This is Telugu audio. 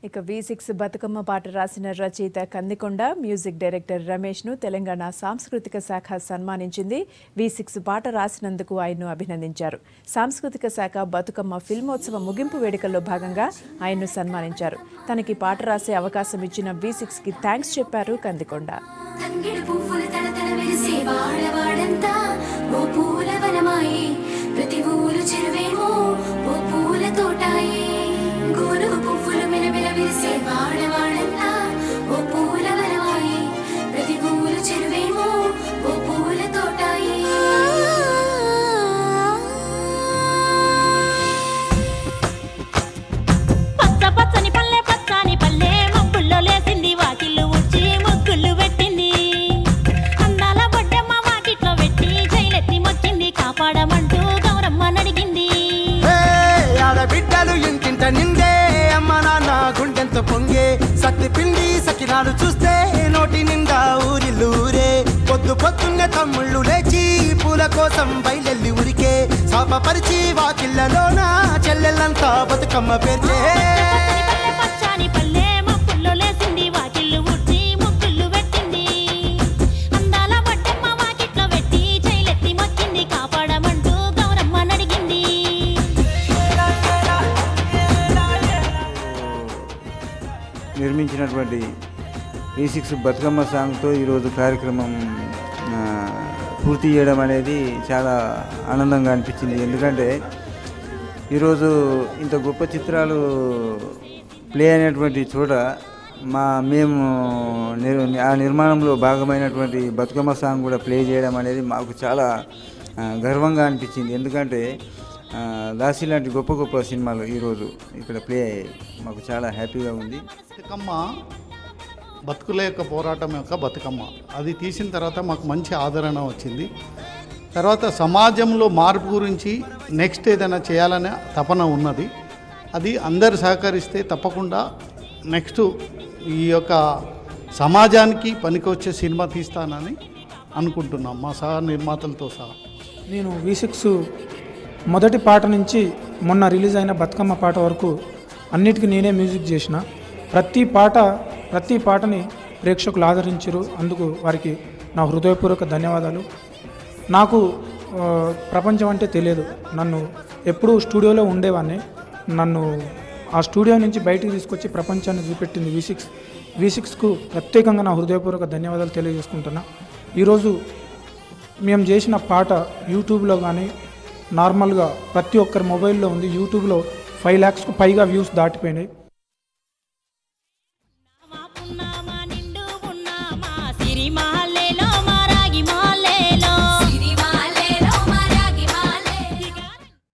ఇక V6 బతుకమ్మ పాట రాసిన రచయిత కందికొండ, మ్యూజిక్ డైరెక్టర్ రమేష్ను తెలంగాణ సాంస్కృతిక శాఖ సన్మానించింది. V6 పాట రాసినందుకు ఆయన్ను అభినందించారు. సాంస్కృతిక శాఖ బతుకమ్మ ఫిల్మోత్సవ ముగింపు వేడుకల్లో భాగంగా ఆయన్ను సన్మానించారు. తనకి పాట రాసే అవకాశం ఇచ్చిన V6కి థ్యాంక్స్ చెప్పారు కందికొండ. నిందే అమ్మ నాన్న గుండెంత పొంగే సత్తి పిండి సకినాలు చూస్తే నోటి నిండా ఊరిల్లూరే పొద్దు పొద్దున్న తమ్ముళ్ళు లేచి పూల కోసం బయలెల్లి ఉరికే శాపపరిచి వాకిళ్ళలోన చెల్లెళ్ళంతా బతుకమ్మ పేర్చే నిర్మించినటువంటి V6 బతుకమ్మ సాంగ్తో ఈరోజు కార్యక్రమం పూర్తి చేయడం అనేది చాలా ఆనందంగా అనిపించింది. ఎందుకంటే ఈరోజు ఇంత గొప్ప చిత్రాలు ప్లే అయినటువంటి చోట మేము ఆ నిర్మాణంలో భాగమైనటువంటి బతుకమ్మ సాంగ్ కూడా ప్లే చేయడం అనేది మాకు చాలా గర్వంగా అనిపించింది. ఎందుకంటే దాసి లాంటి గొప్ప గొప్ప సినిమాలు ఈరోజు ఇక్కడ ప్లే అయ్యాయి. మాకు చాలా హ్యాపీగా ఉంది. బతుకమ్మ బతుకుల యొక్క పోరాటం యొక్క బతుకమ్మ అది తీసిన తర్వాత మాకు మంచి ఆదరణ వచ్చింది. తర్వాత సమాజంలో మార్పు గురించి నెక్స్ట్ ఏదైనా చేయాలనే తపన ఉన్నది. అది అందరు సహకరిస్తే తప్పకుండా నెక్స్ట్ ఈ యొక్క సమాజానికి పనికొచ్చే సినిమా తీస్తానని అనుకుంటున్నాం మా సహ నిర్మాతలతో సహా. నేను V6 మొదటి పాట నుంచి మొన్న రిలీజ్ అయిన బతుకమ్మ పాట వరకు అన్నిటికీ నేనే మ్యూజిక్ చేసిన. ప్రతి పాటని ప్రేక్షకులు ఆదరించారు. అందుకు వారికి నా హృదయపూర్వక ధన్యవాదాలు. నాకు ప్రపంచం అంటే తెలియదు. నన్ను ఎప్పుడూ స్టూడియోలో ఉండేవాడిని. నన్ను ఆ స్టూడియో నుంచి బయటికి తీసుకొచ్చి ప్రపంచాన్ని చూపెట్టింది V6కు ప్రత్యేకంగా నా హృదయపూర్వక ధన్యవాదాలు తెలియజేసుకుంటున్నా. ఈరోజు మేము చేసిన పాట యూట్యూబ్లో కానీ నార్మల్గా ప్రతి ఒక్కరి మొబైల్లో ఉంది. యూట్యూబ్లో 5 lakhsకు పైగా వ్యూస్ దాటిపోయినాయి. సిరిమా